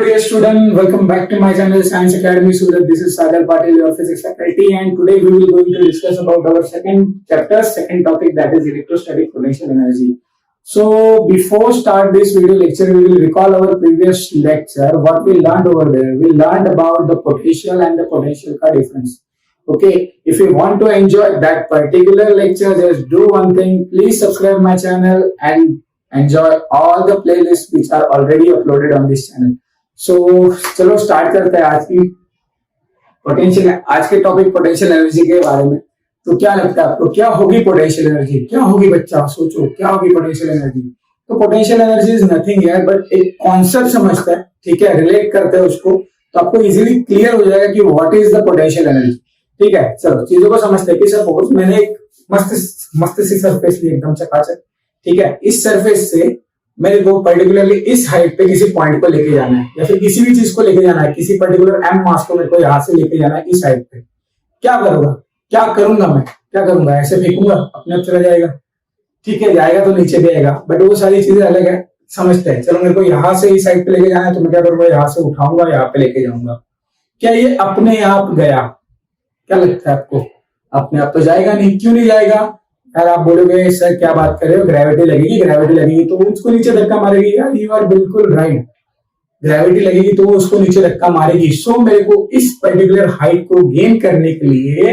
dear student, welcome back to my channel Science Academy Surat. This is Sagar Patil, your physics faculty, and today we will going to discuss about our second chapter, second topic, that is electrostatic potential energy. So before start this video lecture, we will recall our previous lecture. What we learned over there, we learned about the potential and the potential ka difference. Okay, if you want to enjoy that particular lecture, just do one thing. Please subscribe my channel and enjoy all the playlists which are already uploaded on this channel. So चलो start करते हैं आज के topic potential energy के बारे में। तो क्या लगता है आपको, क्या होगी पोटेंशियल एनर्जी? क्या होगी बच्चा, सोचो क्या होगी पोटेंशियल एनर्जी? तो पोटेंशियल एनर्जी इज नथिंग है बट एक कॉन्सेप्ट समझते हैं, ठीक है, रिलेट करते हैं उसको, तो आपको इजीली क्लियर हो जाएगा कि what is the potential energy. ठीक है, चलो चीजों को समझते हैं कि सपोज मैंने एक मस्त सी सरफेस ली, एकदम चकाचक, ठीक है। इस सरफेस से मेरे को पर्टिकुलरली इस हाइट पे किसी पॉइंट को लेके जाना है, या फिर किसी भी चीज को लेके जाना है, किसी पर्टिकुलर एम मास को मेरे को यहाँ से लेके जाना है इस हाइट पे। क्या करूंगा मैं, क्या करूंगा? ऐसे फेंकूंगा, अपने आप चला जाएगा, ठीक है, जाएगा तो नीचे भी आएगा, बट वो सारी चीजें अलग है, समझते हैं। चलो मेरे को यहाँ से इस साइड पे लेके जाना है, तो मैं क्या करूंगा, यहाँ से उठाऊंगा, यहाँ पे लेके जाऊंगा। क्या ये अपने आप गया? क्या लगता है आपको? अपने आप तो जाएगा नहीं। क्यों नहीं जाएगा? यार आप बोलोगे सर क्या बात कर रहे हो, ग्रेविटी लगेगी तो उसको नीचे धक्का मारेगी। यार यू आर बिल्कुल राइट, ग्रेविटी लगेगी तो वो उसको नीचे धक्का मारेगी। सो मेरे को इस पर्टिकुलर हाइट को गेन करने के लिए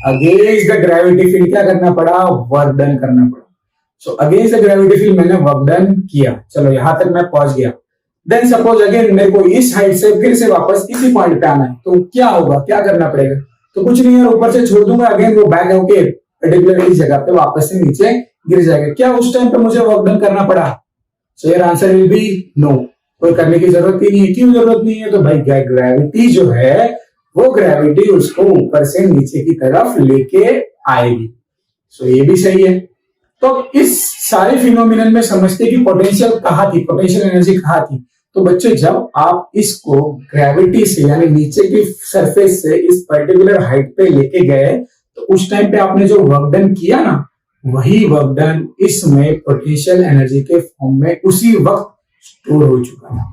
अगेंस्ट द ग्रेविटी फील्ड क्या करना पड़ा? वर्क डन करना पड़ा। So against the gravity field मैंने वर्क डन किया। चलो यहां तक मैं पहुंच गया। देन सपोज अगेन मेरे को इस हाइट से फिर से वापस इसी पॉइंट पे आना है, तो क्या होगा, क्या करना पड़ेगा? तो कुछ नहीं है, ऊपर से छोड़ दूंगा, अगेन वो बैक होके पर्टिकुलर इस जगह पे वापस से नीचे गिर जाएगा। क्या उस टाइम पे मुझे वर्क डन करना पड़ा? So your answer will be no, कोई करने की जरूरत ही नहीं है। क्यों जरूरत नहीं है? तो भाई ग्रेविटी जो है वो ग्रेविटी उसको ऊपर से नीचे की तरफ लेके आएगी। सो ये भी सही है। तो इस सारे फिनोमिनन में समझते कि पोटेंशियल कहाँ थी, पोटेंशियल एनर्जी कहाँ थी। तो बच्चे जब आप इसको ग्रेविटी से यानी नीचे की सरफेस से इस पर्टिकुलर हाइट पे लेके गए, तो उस टाइम पे आपने जो वर्क डन किया ना, वही वर्क डन इसमें पोटेंशियल एनर्जी के फॉर्म में उसी वक्त स्टोर हो चुका था।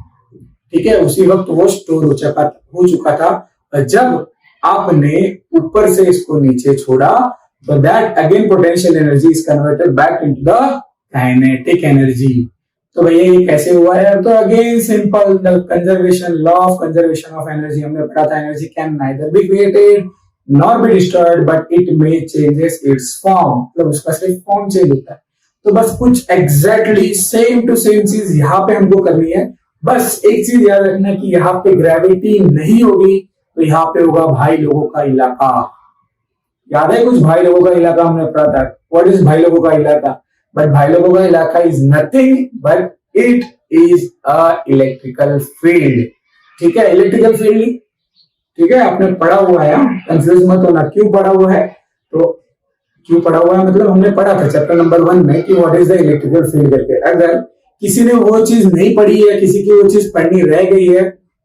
ठीक है, उसी वक्त वो स्टोर हो चुका था जब आपने ऊपर से इसको नीचे छोड़ा। तो that again potential energy is converted back into the kinetic energy. तो भैया ये कैसे हुआ है? तो again simple, the conservation, law of conservation of energy हमने पढ़ा था। Energy can neither be created not be destroyed but it may changes it's form, मतलब उसका सिर्फ फॉर्म चेंज होता है। तो बस कुछ एग्जैक्टली सेम टू सेम चीज यहाँ पे हमको करनी है। बस एक चीज याद रखना कि यहाँ पे ग्रेविटी नहीं होगी, तो यहाँ पे होगा भाई लोगों का इलाका। याद है कुछ भाई लोगों का इलाका हमने पढ़ा था? व्हाट इज भाई लोगों का इलाका? बट भाई लोगों का इलाका is nothing but it is a electrical field. ठीक है, इलेक्ट्रिकल फील्ड, ठीक है, आपने पढ़ा हुआ है, कंफ्यूज मत होना। क्यों पढ़ा हुआ है? तो क्यों पढ़ा हुआ है मतलब हमने पढ़ा था चैप्टर नंबर 1 में कि what is the electrical field करके। अगर किसी ने वो चीज नहीं पढ़ी है, किसी की वो चीज पढ़नी रह गई है,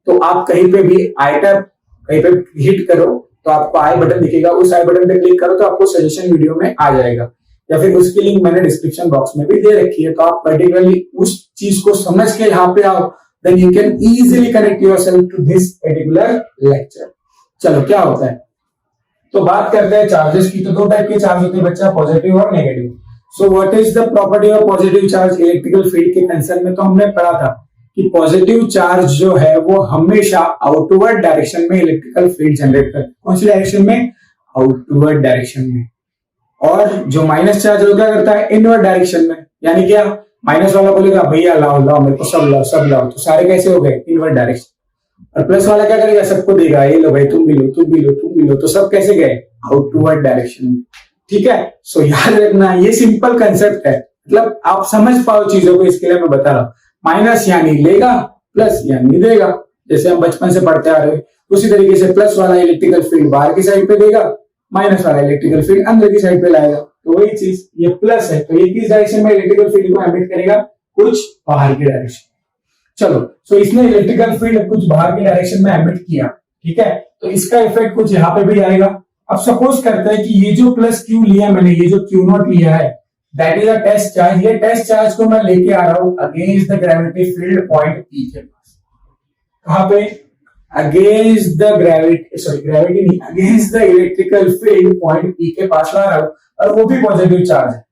तो आप कहीं पे भी आई टैब कहीं पे हिट करो तो आपको आई बटन दिखेगा, उस आई बटन पे क्लिक करो तो आपको सजेशन वीडियो में आ जाएगा, या फिर उसकी लिंक मैंने डिस्क्रिप्शन बॉक्स में भी दे रखी है। तो आप पर्टिकुलरली उस चीज को समझ के यहाँ पे आओ, then you can easily connect yourself to this particular lecture। चलो क्या होता है, तो बात करते हैं चार्जेस की। तो दो टाइप के चार्ज होते हैं बच्चा, पॉजिटिव और negative. So what is the property of positive charge electrical field के कंसर्न में? तो हमने पढ़ा था कि पॉजिटिव चार्ज जो है वो हमेशा आउटवर्ड डायरेक्शन में इलेक्ट्रिकल फील्ड जनरेट करता है। कौन सी डायरेक्शन में? आउटवर्ड डायरेक्शन में। और जो माइनस चार्ज वो क्या करता है? इनवर्ड डायरेक्शन में। यानी क्या? माइनस वाला बोलेगा भैया लाओ मेरे को सब लाओ, तो सारे कैसे हो गए? Inward direction. और प्लस वाला क्या करेगा? सबको देगा, ये लो भाई, तुम भी लो, तो सब कैसे गए? आउटवर्ड डायरेक्शन में। ठीक है, सो याद रखना ये सिंपल कंसेप्ट है, मतलब आप समझ पाओ चीजों को, इसके लिए मैं बता रहा हूं। माइनस यानी लेगा, प्लस यानी देगा, जैसे हम बचपन से पढ़ते आ रहे हैं। उसी तरीके से प्लस वाला इलेक्ट्रिकल फील्ड बाहर की साइड पे देगा, माइनस वाला इलेक्ट्रिकल फील्ड अंदर की साइड पे लाएगा। तो वही चीज, ये प्लस है तो ये किस डायरेक्शन में इलेक्ट्रिकल फील्ड को एमिट करेगा? कुछ बाहर की डायरेक्शन। चलो, सो इसने इलेक्ट्रिकल फील्ड कुछ बाहर की डायरेक्शन में एमिट किया, ठीक है, तो इसका इफेक्ट कुछ यहाँ पे भी आएगा। अब सपोज करते हैं कि ये जो प्लस क्यू लिया मैंने, ये जो क्यू नॉट लिया है, that is a test charge. ये टेस्ट चार्ज को मैं लेके आ रहा हूं against the gravity field point P के पास। कहां पे? Against the gravity, sorry gravity नहीं, against the electrical field point P के पास ला रहा हूं, और वो भी पॉजिटिव चार्ज है।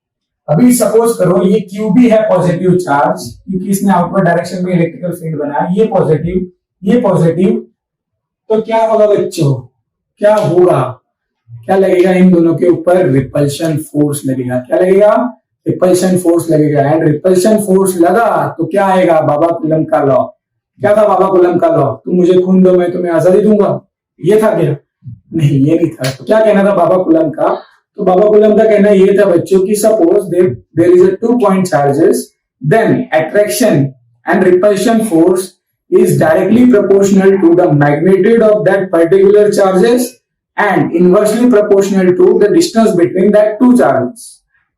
अभी सपोज करो ये क्यू भी है पॉजिटिव चार्ज, क्योंकि इसने आउटवर्ड डायरेक्शन में इलेक्ट्रिकल फील्ड बनाया, ये पॉजिटिव, तो क्या होगा बच्चों, क्या होगा, क्या लगेगा इन दोनों के ऊपर? रिपल्शन फोर्स लगेगा। क्या लगेगा? रिपल्शन फोर्स लगेगा। एंड रिपल्शन फोर्स लगा तो क्या आएगा? बाबा कूलम का लॉ। क्या था बाबा कूलम का लॉ? तुम मुझे खून दो मैं तुम्हें आजादी दूंगा, ये था क्या? नहीं, ये नहीं था। तो क्या कहना था बाबा कूलम का? तो बाबा कूलम का कहना ये था बच्चों की suppose there is a 2 point charges, then attraction and repulsion force is directly proportional to the magnitude of that particular charges and inversely proportional to the distance between that two charges.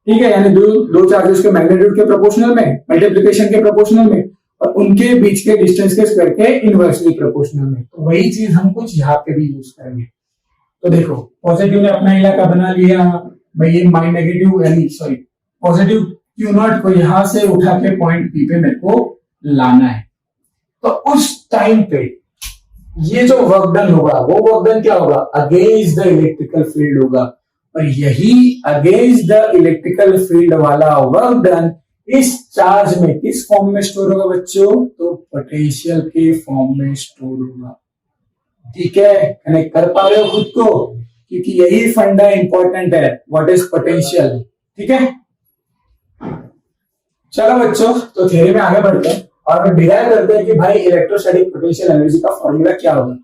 ठीक है, यानी दो charges के magnitude के proportional में, multiplication के proportional में, और उनके बीच के डिस्टेंस के स्क्वायर के इनवर्सली प्रोपोर्शनल में। तो वही चीज हम कुछ यहाँ पे भी यूज करेंगे। तो देखो पॉजिटिव ने अपना इलाका बना लिया भाई, ये माई नेगेटिव यानी सॉरी पॉजिटिव क्यू नॉट को यहां से उठा के पॉइंट पी पे मेरे को लाना है। तो उस टाइम पे ये जो वर्क डन होगा वो वर्क डन क्या होगा? अगेंस्ट द इलेक्ट्रिकल फील्ड होगा, और यही अगेंस्ट द इलेक्ट्रिकल फील्ड वाला वर्क डन इस चार्ज में किस फॉर्म में स्टोर होगा बच्चों? तो पोटेंशियल के फॉर्म में स्टोर होगा। ठीक है, कनेक्ट कर पा रहे हो खुद को? क्योंकि यही फंडा इंपॉर्टेंट है, व्हाट इज पोटेंशियल। ठीक है, चलो बच्चों, तो थ्योरी में आगे बढ़ते हैं और डिराइव करते हैं कि भाई इलेक्ट्रोस्टैटिक पोटेंशियल एनर्जी का फॉर्मूला क्या होगा।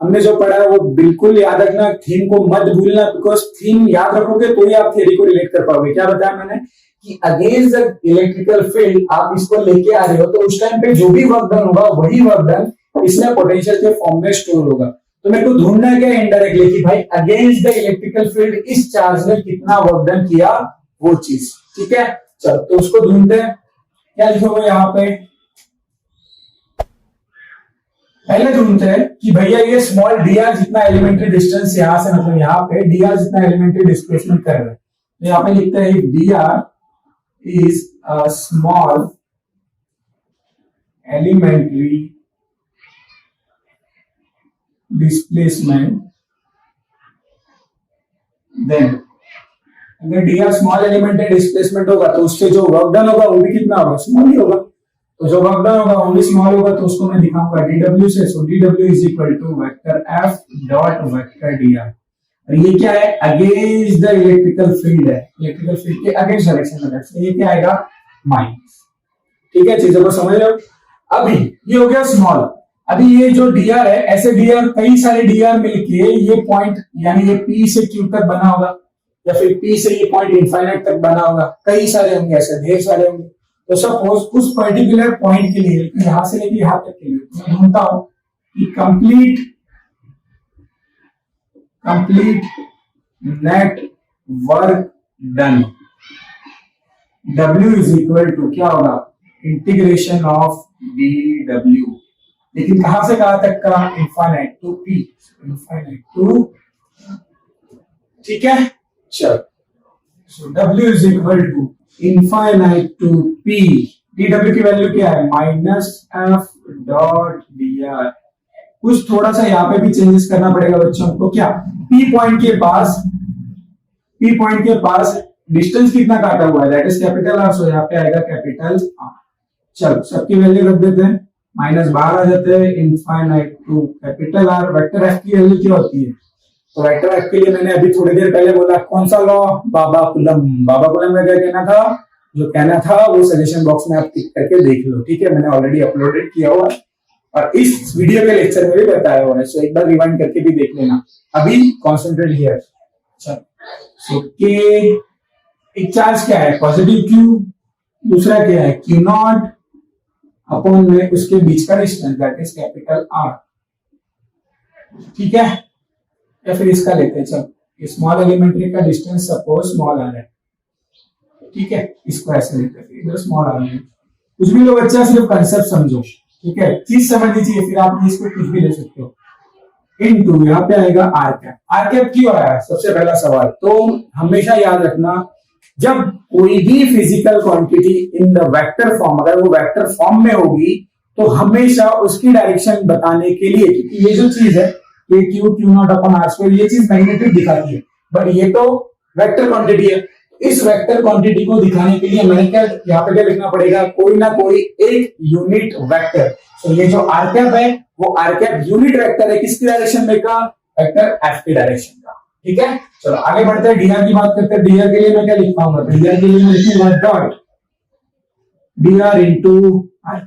हमने जो पढ़ा है वो बिल्कुल याद रखना, थीम को मत भूलना, बिकॉज थीम याद रखोगे तो ही आप थ्योरी को रिलेट कर पाओगे। क्या बताया मैंने कि अगेंस्ट द इलेक्ट्रिकल फील्ड आप इसको लेके आ रहे हो, तो उस टाइम पे जो भी वर्क डन होगा वही वर्क डन इसमें पोटेंशियल के फॉर्म में स्टोर होगा। तो मेरे को ढूंढना क्या है इनडायरेक्टली कि भाई अगेंस्ट द इलेक्ट्रिकल फील्ड इस चार्ज ने कितना वर्क डन किया, वो चीज। ठीक है, चलो तो उसको ढूंढते हैं। क्या लिखोगे यहाँ पे? पहले ढूंढते हैं कि भैया ये स्मॉल dr जितना एलिमेंट्री डिस्टेंस यहां से मतलब यहाँ पे dr जितना एलिमेंट्री डिस्प्लेसमेंट कर रहे हैं, तो यहाँ पे लिखते हैं dr is a small elementary displacement, then अगर dr स्मॉल एलिमेंट्री डिस्प्लेसमेंट होगा तो उससे जो वर्क डन होगा वो भी कितना होगा? स्मॉल ही होगा। तो जो वर्क डन होगा वो भी स्मॉल होगा, तो उसको मैं दिखाऊंगा dw से। So dw is equal to vector f dot vector dr। और ये क्या है? अगेंस्ट द इलेक्ट्रिकल फील्ड है, इलेक्ट्रिकल फील्ड के अगेंस्ट डायरेक्शन में, तो ये क्या आएगा? माइनस। ठीक है, चीजों को समझ लो। अभी ये हो गया स्मॉल। अभी ये जो dr है, ऐसे dr कई सारे dr मिलके ये पॉइंट यानी ये p से q तक बना होगा, या फिर p से ये पॉइंट इनफाइनाइट तक बना होगा। कई सारे होंगे, ऐसे ढेर सारे होंगे। तो सपोज उस पर्टिकुलर पॉइंट के लिए यहां से लेके यहां तक के लिए मैं ढूंढता हूं कि complete net work done W is equal to क्या होगा? Integration of dw। लेकिन कहां से कहां तक का? Infinite to p, infinite to. ठीक है, चलो so W is equal to infinite to p, dw की वैल्यू क्या है? Minus f dot dr। कुछ थोड़ा सा यहाँ पे भी चेंजेस करना पड़ेगा बच्चों को। क्या? p पॉइंट के पास डिस्टेंस कितना काटा हुआ है? दैट इज कैपिटल R, सो यहाँ पे आएगा कैपिटल R। चलो सबकी वैल्यू रख देते हैं, माइनस बाहर आ जाते हैं, infinite to capital R। Vector f की वैल्यू क्या होती है? तो वेक्टर f के लिए मैंने अभी थोड़ी देर पहले बोला कौन सा लॉ? बाबा कूलम। बाबा कूलम का क्या कहना था? जो कहना था वो सजेशन बॉक्स में आप टिक करके देख लो। ठीक है, मैंने ऑलरेडी अपलोडेड किया हुआ है और इस वीडियो के लेक्चर में भी बताया हुआ है, सो एक बार रिवाइंड करके भी देख लेना। अभी कॉन्सेंट्रेट हियर। सो के एक चार्ज क्या है? पॉजिटिव क्यू, दूसरा क्या है? क्यू नॉट अपॉन में उसके बीच का distance that is capital R। ठीक है, या फिर इसका लेते हैं। चलो स्मॉल एलिमेंट्री का डिस्टेंस सपोज स्मॉल r है। ठीक है, इसको ऐसे लेते हैं, इधर स्मॉल r है। कुछ भी लो बच्चा, सिर्फ कंसेप्ट समझो। ठीक है, चीज समझनी चाहिए, फिर आप इसको कुछ भी ले सकते हो। इनटू यहाँ पे आएगा आर कैप। आर कैप क्यों आया? सबसे पहला सवाल तो हमेशा याद रखना, जब कोई भी physical quantity in the vector form, अगर वो वेक्टर फॉर्म में होगी तो तो हमेशा उसकी डायरेक्शन बताने के लिए, क्योंकि ये जो चीज है ये q not upon are square, ये चीज मैग्नेटिक दिखाती है, बट ये तो वेक्टर क्वांटिटी है। इस वेक्टर क्वांटिटी को दिखाने के लिए मैंने क्या यहाँ पे क्या लिखना पड़ेगा, कोई ना कोई एक यूनिट वेक्टर। तो ये जो आर कैप है वो आर कैप यूनिट वेक्टर है, किसकी डायरेक्शन में का, वेक्टर एफ की डायरेक्शन का। ठीक है, चलो आगे बढ़ते हैं, डीआर की बात करते हैं। डीआर के लिए मैं क्या लिख पाऊंगा, डीआर के लिए मैं लिखूंगा डॉट डीआर इंटू आई।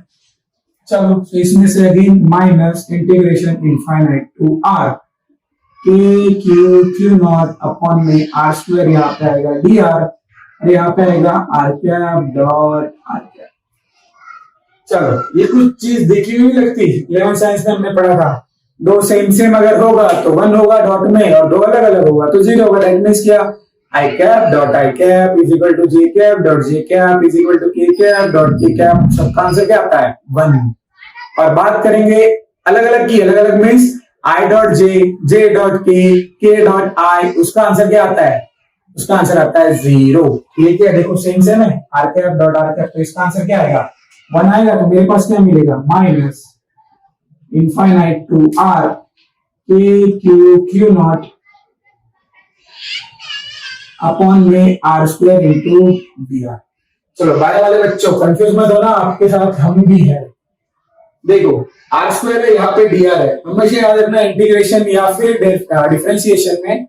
चलो तो इसमें से again minus integration infinite to are के क्यू नॉट अपॉन में आर स्क्वायर, यहाँ पे आएगा डी आर और यहाँ पे आएगा are cap dot are cap. चलो ये कुछ चीज देखी हुई लगती है, 11 साइंस में हमने पढ़ा था, दो सेम अगर होगा तो 1 होगा डॉट में, और दो अलग अलग होगा तो 0 होगा। दैट मींस क्या, I cap dot I cap is equal to J cap dot J cap is equal to K cap dot K cap. सबका आंसर क्या आता है, 1। और बात करेंगे अलग अलग की, अलग अलग means I dot J dot के डॉट आई, उसका आंसर क्या आता है, उसका आंसर आता है 0। ये क्या देखो सेम है, r cap dot are cap, तो इसका आंसर क्या आएगा, 1 आएगा। तो मेरे पास क्या मिलेगा, माइनस इनफाइनाइट टू आर के क्यू नॉट अपॉन में are square into D R. चलो बाय वाले बच्चों कंफ्यूज मत होना, आपके साथ हम भी है। देखो आर स्क्वायर है, यहाँ पे डी आर है, हमेशा याद रखना इंटीग्रेशन या फिर डिफरेंशिएशन में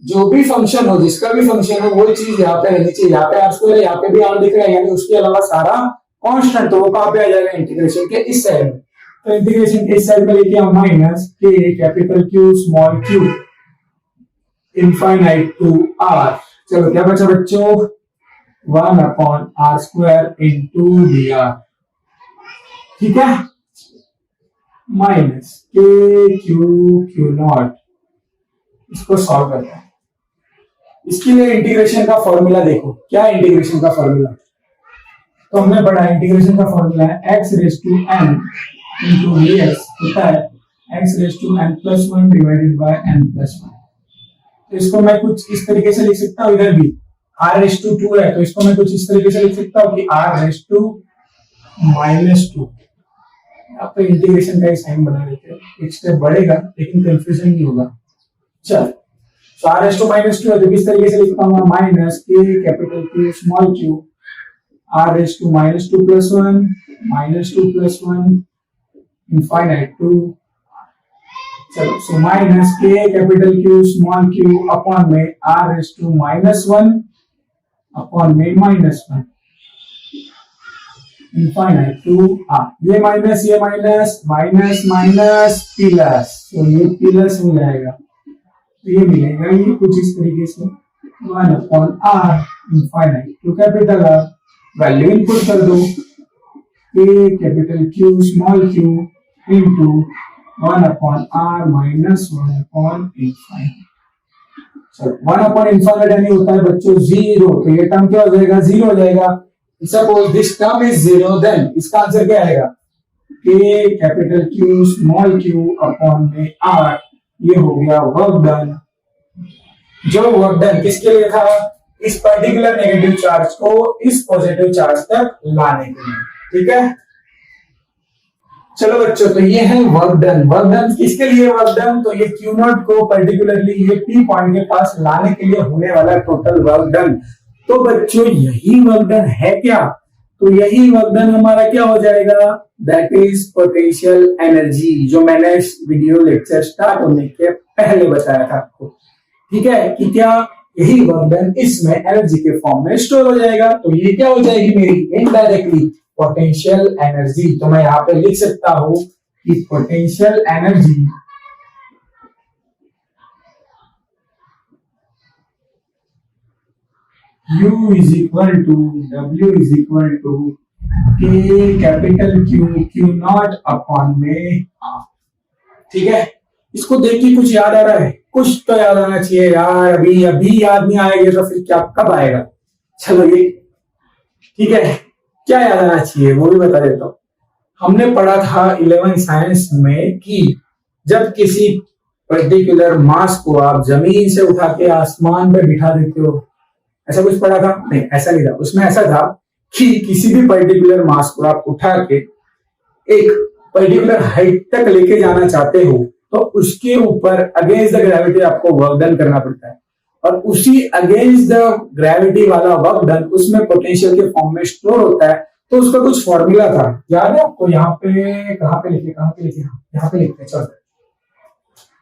जो भी फंक्शन हो, जिसका भी फंक्शन हो, वो चीज यहाँ पे रहनी चाहिए। यहाँ पे आर स्क्वायर है, यहाँ पे भी आर दिख रहा है, यानी उसके अलावा सारा कांस्टेंट, तो वो कहां पे आ जाएगा, इंटीग्रेशन के इस साइड में। तो इंटीग्रेशन के इस साइड में लेके हम minus k capital q small q infinite to r. चलो क्या बचा बच्चों, 1 upon are square into D r. ठीक है, माइनस के क्यू नॉट, इसको सॉल्व करते हैं। इसके लिए इंटीग्रेशन का फॉर्मूला देखो, क्या इंटीग्रेशन का फॉर्मूला, तो हमने पढ़ा इंटीग्रेशन का फॉर्मूला है x raise to n into dx होता है x raise to n plus 1 divided by n plus 1। तो इसको मैं कुछ इस तरीके से लिख सकता हूँ, इधर भी r रेज टू 2 है, तो इसको मैं कुछ इस तरीके से लिख सकता हूँ कि r रेज टू माइनस 2। यहाँ पे इंटीग्रेशन का साइन बना लेते हैं, एक स्टेप बढ़ेगा लेकिन कंफ्यूजन नहीं होगा। चल तो r रेज टू माइनस 2 है, तो किस तरीके से लिख पाऊंगा, minus k capital Q small q r raise to minus 2 plus 1 minus 2 plus 1 infinite to. चलो so minus k capital Q small q upon में r raise to minus 1 upon में माइनस 1 इनफाइनाइट टू r। ये minus minus minus plus, तो ये plus हो जाएगा, तो ये मिलेगा ये कुछ इस तरीके से 1 upon r infinite to capital R। Value input कर दो, a capital Q small q into 1 upon r minus 1 upon infinite. चलो 1 अपॉन इनफाइनाइट यानी होता है बच्चों 0, तो ये टर्म क्या हो जाएगा, 0 हो जाएगा। Suppose this term is 0, then इसका आंसर क्या आएगा, a capital Q small q upon में r। ये हो गया वर्क डन। जो वर्क डन किसके लिए था, इस पर्टिकुलर नेगेटिव चार्ज को इस पॉजिटिव चार्ज तक लाने के लिए। ठीक है, चलो बच्चों तो ये है वर्क डन। वर्क डन किसके लिए वर्क डन, तो ये क्यू नॉट को पर्टिकुलरली ये पी पॉइंट के पास लाने के लिए होने वाला टोटल वर्क डन। तो बच्चों यही वर्क डन है क्या, तो यही वर्क डन हमारा क्या हो जाएगा, दैट इज पोटेंशियल एनर्जी, जो मैंने वीडियो लेक्चर स्टार्ट होने के पहले बताया था आपको। ठीक है, कि क्या यही वर्क डन इसमें एनर्जी के फॉर्म में स्टोर हो जाएगा। तो ये क्या हो जाएगी मेरी इनडायरेक्टली पोटेंशियल एनर्जी। तो मैं यहाँ पे लिख सकता हूं कि potential energy U is equal to W is equal to k capital Q not upon में R। ठीक है, इसको देख के कुछ याद आ रहा है, कुछ तो याद आना चाहिए यार, अभी याद नहीं आएगा तो फिर क्या कब आएगा। चलो ये ठीक है, क्या याद आना चाहिए वो भी बता देता हूं। हमने पढ़ा था 11 साइंस में कि जब किसी पर्टिकुलर मास को आप जमीन से उठा के आसमान पे बिठा देते हो, ऐसा कुछ पढ़ा था, नहीं ऐसा नहीं था, उसमें ऐसा था कि किसी भी पर्टिकुलर मास को आप उठा के एक पर्टिकुलर हाइट तक लेके जाना चाहते हो तो उसके ऊपर अगेंस्ट द ग्रेविटी आपको वर्क डन करना पड़ता है, और उसी अगेंस्ट द ग्रेविटी वाला वर्क डन उसमें पोटेंशियल के फॉर्म में स्टोर होता है। तो उसका कुछ फॉर्मूला था, याद है आपको? यहाँ पे कहाँ पे लिखे, यहाँ पे लिखते चलो।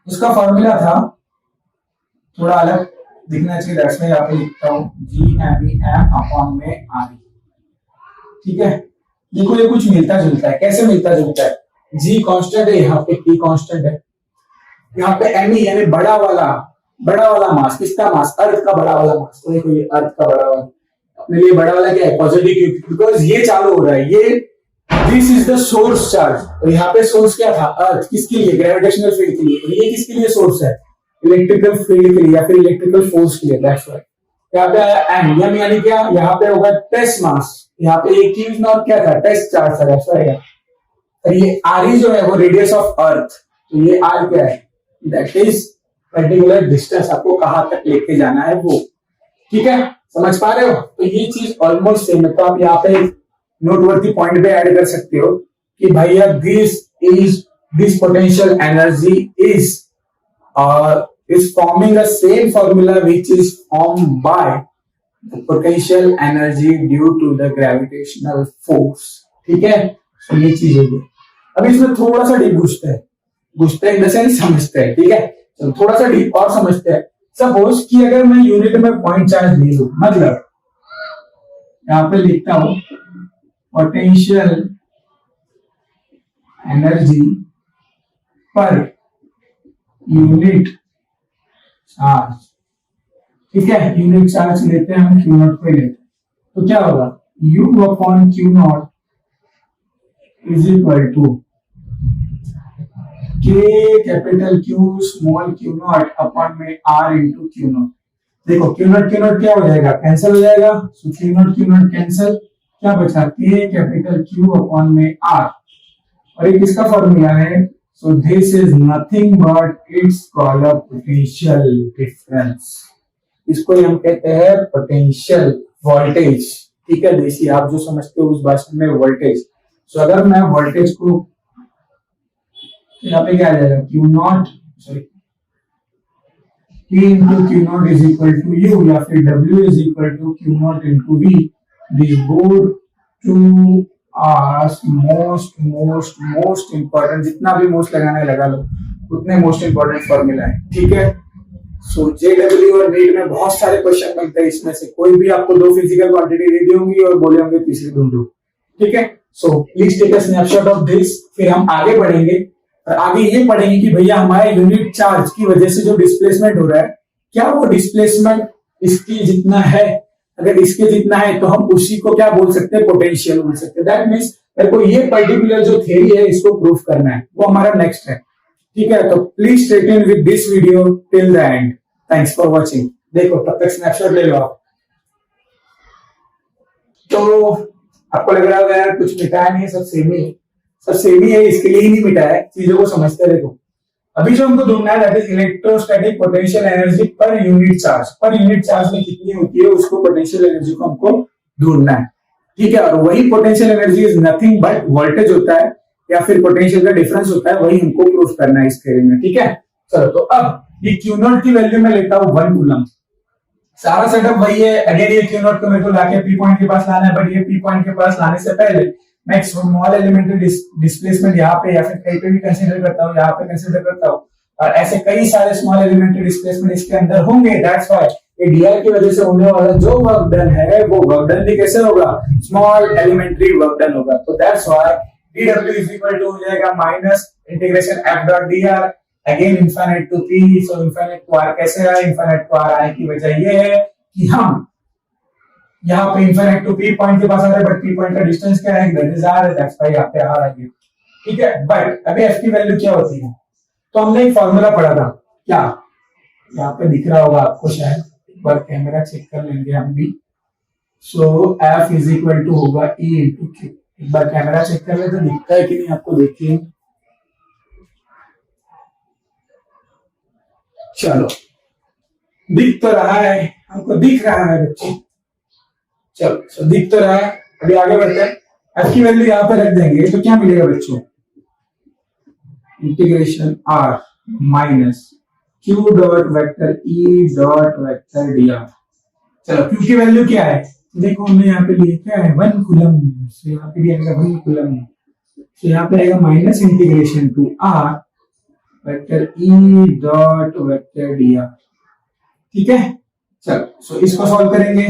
उसका फॉर्मूला था, थोड़ा अलग दिखना चाहिए, दैट्स व्हाई यहाँ पे लिखता हूँ GMEM अपॉन में RE। ठीक है, देखो ये कुछ मिलता जुलता है। कैसे मिलता जुलता है? G कांस्टेंट है, यहाँ पे T कांस्टेंट है, यहाँ पे ME यानी बड़ा वाला मास। किसका मास? अर्थ का बड़ा वाला मास। तो देखो ये अर्थ का बड़ा वाला, अपने लिए बड़ा वाला क्या है? पॉजिटिव क्यू, बिकॉज ये चालू हो रहा है, ये this is the source charge. और यहाँ पे सोर्स क्या था? अर्थ। किसके लिए? ग्रेविटेशनल फील्ड के लिए। और ये किसके लिए सोर्स है? इलेक्ट्रिकल फील्ड के लिए या फिर इलेक्ट्रिकल फोर्स के लिए। दैट्स व्हाई यहाँ पे आया एम। एम यानी क्या? यहाँ पे होगा टेस्ट मास। यहाँ पे एक चीज नॉट क्या था? टेस्ट चार्ज था। That's why. और ये आर जो है वो रेडियस ऑफ अर्थ। तो ये आर क्या है? दैट इज पर्टिकुलर डिस्टेंस, आपको कहां तक लेके जाना है वो। ठीक है, समझ पा रहे हो? तो ये चीज ऑलमोस्ट सेम है। तो आप यहाँ पे नोटवर्दी पॉइंट पे ऐड कर सकते हो कि भैया this potential energy is forming a same formula which is formed by the potential energy due to the gravitational force। ठीक है, तो ये चीज होगी। अब इसमें थोड़ा सा डीप घुसते हैं इन द सेंस समझते हैं। ठीक है, तो थोड़ा सा डीप और समझते हैं। सपोज कि अगर मैं यूनिट में पॉइंट चार्ज ले लूं, मतलब यहां पे लिखता हूं potential energy per unit charge. ठीक है, यूनिट चार्ज लेते हैं हम, क्यू नॉट को लेते हैं, तो क्या होगा? U upon q not is equal to K capital Q small q not upon में R इंटू क्यू नॉट। देखो क्यू नॉट क्या हो जाएगा? कैंसिल हो जाएगा। सो क्यू नॉट कैंसिल, क्या बचा? K कैपिटल Q अपॉन में R। और ये किसका फॉर्मूला है? So this is nothing but it's called a potential difference. इसको हम कहते हैं पोटेंशियल वोल्टेज। ठीक है, देसी आप जो समझते हो उस भाषा में वोल्टेज। सो अगर मैं वोल्टेज को यहाँ पे क्या आ जाएगा? Q not P into q not is equal to U, या फिर W is equal to q not into V। This both two are most important, जितना भी मोस्ट लगाना है लगा लो, उतने मोस्ट इंपॉर्टेंट फॉर्मूला है। ठीक है, सो JW और नीट में बहुत सारे क्वेश्चन बनते हैं, इसमें से कोई भी आपको दो फिजिकल क्वांटिटी दे दी होंगी और बोले होंगे तीसरी ढूंढो। ठीक है, so please take a snapshot of this. फिर हम आगे बढ़ेंगे और आगे ये पढ़ेंगे कि भैया हमारे यूनिट चार्ज की वजह से जो डिस्प्लेसमेंट हो रहा है, क्या वो डिस्प्लेसमेंट इसके जितना है? अगर इसके जितना है तो हम उसी को क्या बोल सकते हैं? पोटेंशियल बोल सकते हैं। दैट मींस मेरे को ये पर्टिकुलर जो थ्योरी है इसको प्रूव करना है, वो हमारा नेक्स्ट है। ठीक है, तो please stay tuned with this video till the end. Thanks for watching. देखो तब तक स्नैपशॉट ले लो आप। तो आपको लग रहा होगा यार कुछ मिटाया नहीं है, सब सेम ही है, इसके लिए ही नहीं मिटा है। चीजों को समझते देखो। अभी जो हमको ढूंढना है that is electrostatic potential energy per unit charge. पर यूनिट चार्ज में कितनी होती है उसको पोटेंशियल एनर्जी को हमको ढूंढना है। ठीक है, और वही potential energy is nothing but voltage होता है या फिर पोटेंशियल का डिफरेंस होता है, वही हमको प्रूफ करना है इस थ्योरी में। ठीक है, चलो तो अब ये क्यू नॉट की वैल्यू में लेता हूं 1 कूलम। सारा सेटअप वही है। अगेन ये क्यू नॉट को मेरे को लाके पी पॉइंट के पास लाना है, बट ये पी पॉइंट के पास लाने से पहले मैं एक स्मॉल एलिमेंट्री डिस्प्लेसमेंट यहाँ पे या फिर कहीं पे भी कंसीडर करता हूँ, यहाँ पे कंसीडर करता हूँ, और ऐसे कई सारे स्मॉल एलिमेंट्री डिस्प्लेसमेंट इसके अंदर होंगे। दैट्स व्हाई ये डीआर की वजह से होने वाला जो वर्क डन है वो वर्क डन भी कैसे होगा? स्मॉल एलिमेंट्री वर्क डन होगा। तो that's why dw is equal to हो जाएगा minus integration f dot dr again infinite to p। So infinite to r कैसे आया? इनफिनिट टू r आने की वजह ये है कि हम यहाँ पे इनफिनिट टू p पॉइंट के पास आ रहे हैं, बट p पॉइंट का डिस्टेंस क्या है? That is r। That's why यहाँ पे r आ गया। ठीक है, बट अभी f की वैल्यू क्या होती है? तो हमने एक फॉर्मूला पढ़ा था, क्या यहाँ पे दिख रहा होगा आपको शायद, एक बार कैमरा चेक कर लेंगे हम भी। सो f इज इक्वल टू होगा E इंटू Q। एक बार कैमरा चेक कर ले तो दिखता है कि नहीं आपको? देखिए, चलो दिख तो रहा है, हमको दिख रहा है बच्चे। चलो दिख तो रहा है। अभी आगे बढ़ते हैं। एफ की वैल्यू यहाँ पे रख देंगे तो क्या मिलेगा बच्चों, integration r minus q dot vector E dot vector d are. चलो क्यू की वैल्यू क्या है, देखो हमने यहाँ पे लिए क्या है 1 कूलम, तो यहाँ पे भी आएगा 1 कूलम, तो यहाँ पे आएगा minus integration to r vector E dot vector d r. ठीक है, चलो सो इसको सॉल्व करेंगे।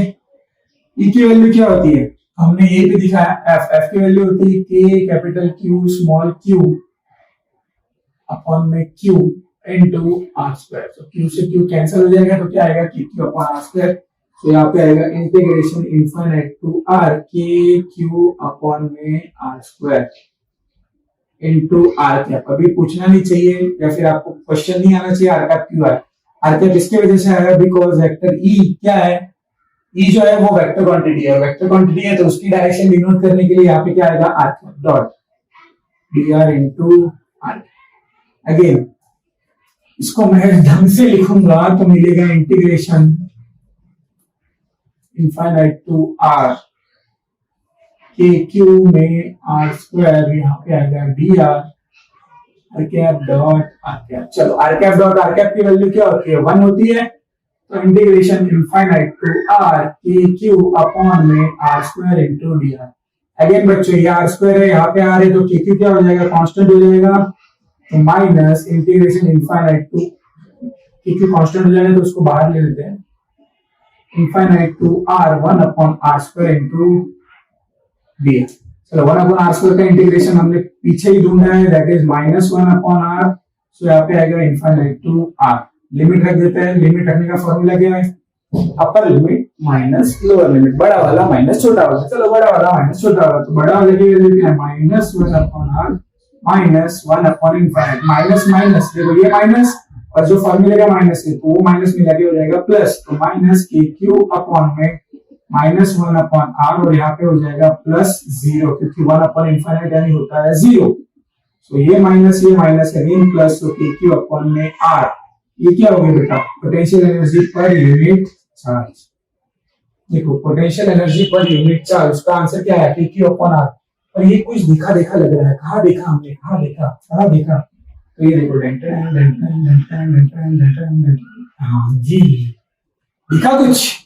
ई की वैल्यू क्या होती है, हमने ये भी दिखाया, एफ की वैल्यू होती है के capital q small Q upon में क्यू इनटू आर स्क्वायर। तो क्यू से क्यू कैंसिल हो जाएगा तो क्या आएगा के क्यू अपॉन आर स्क्वायर। तो यहाँ पे आएगा इंटीग्रेशन इनफाइनाइट टू आर के क्यू अपॉन में are square into r cap. अभी पूछना नहीं चाहिए या फिर आपको क्वेश्चन नहीं आना चाहिए आर कैप क्यों आए, आर कैप इसके वजह से आएगा बिकॉज वेक्टर ई क्या है, ई जो है वो वेक्टर क्वांटिटी है, वेक्टर क्वांटिटी है तो उसकी डायरेक्शन डिनोट करने के लिए यहाँ पे क्या आएगा are cap dot D R into R. Again इसको मैं ढंग से लिखूंगा तो मिलेगा इंटीग्रेशन इनफाइनाइट टू आर के क्यू में आर स्क्वायर, यहाँ पे आएगा D R cap dot are cap. चलो R cap dot are cap की वैल्यू क्या होती है 1 होती है, तो इंटीग्रेशन इनफाइनाइट टू आर के क्यू अपॉन में are square into D R. Again बच्चों ये आर स्क्वायर है, यहाँ पे आर है तो के क्यू क्या हो जाएगा कांस्टेंट हो जाएगा, तो minus integration infinite to K Q constant हो जाएगा तो उसको बाहर ले लेते हैं, infinite to R 1 upon are square into D R. चलो 1 अपॉन आर स्क्वायर का इंटीग्रेशन हमने पीछे ही ढूंढा है, that is minus 1 upon R, so यहाँ पे आएगा इनफाइनाइट टू आर। लिमिट रख देते हैं, लिमिट रखने का फॉर्मूला क्या है, upper limit minus lower limit, बड़ा वाला माइनस छोटा वाला। चलो बड़ा वाला माइनस छोटा वाला, तो बड़ा वाले की वैल्यू क्या है minus 1 upon r minus 1 upon infinite, minus minus देखो ये माइनस और जो फॉर्मूले का माइनस है तो वो माइनस मिला के हो जाएगा प्लस, तो माइनस के क्यू अपॉन में माइनस 1 अपॉन आर और यहाँ पे हो जाएगा प्लस 0 क्योंकि 1 अपॉन इनफाइनाइट यानी होता है 0, सो ये माइनस अगेन प्लस, तो के क्यू अपॉन में आर। ये क्या हो गया बेटा potential energy per unit charge. देखो potential energy per unit charge उसका आंसर क्या है के क्यू अपॉन आर। और ये कुछ दिखा देखा लग रहा है, कहाँ देखा हमने, कहाँ देखा, तो ये देखो हाँ जी दिखा कुछ,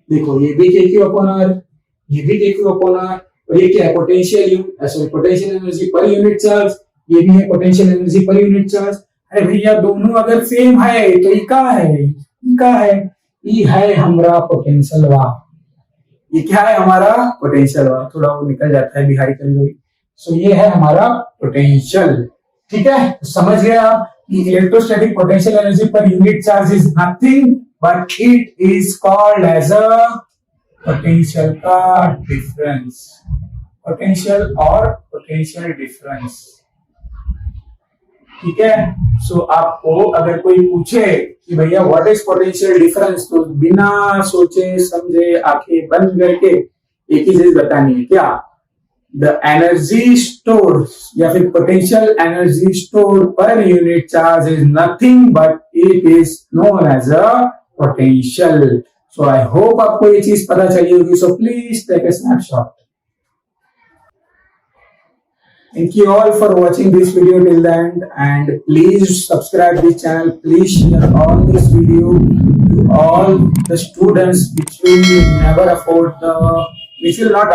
देखो ये भी के क्यू अपॉन आर, ये भी के क्यू अपॉन आर, और ये क्या है potential energy per unit charge, ये भी है potential energy per unit charge. अरे भैया दोनों अगर सेम है तो ये क्या है, ये है हमारा पोटेंशियल वाह, ये क्या है हमारा पोटेंशियल वाह, थोड़ा वो निकल जाता है बिहारी कभी, सो ये है हमारा पोटेंशियल। ठीक है, तो समझ गए आप कि electrostatic potential energy per unit charge is nothing but it is called as a potential का डिफरेंस, पोटेंशियल और पोटेंशियल डिफरेंस। ठीक है, सो आपको अगर कोई पूछे कि भैया व्हाट इज पोटेंशियल डिफरेंस, तो बिना सोचे समझे आंखें बंद करके एक ही चीज बतानी है, क्या द एनर्जी स्टोर या फिर potential energy store per unit charge is nothing but it is known as a potential. So I hope आपको ये चीज पता चली होगी, so please take a snapshot. Thank you all for watching this video till the end, and please subscribe this channel. Please share all this video to all the students which will not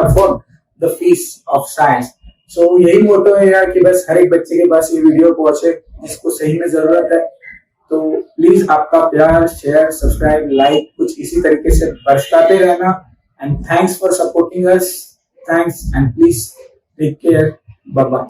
afford the fees of science. So यही मोटो है यार कि बस हर एक बच्चे के पास ये video पहुंचे जिसको सही में जरूरत है। तो प्लीज आपका प्यार, शेयर, सब्सक्राइब, लाइक कुछ इसी तरीके से बरसाते रहना, and thanks for supporting us, thanks and please take care, bye bye.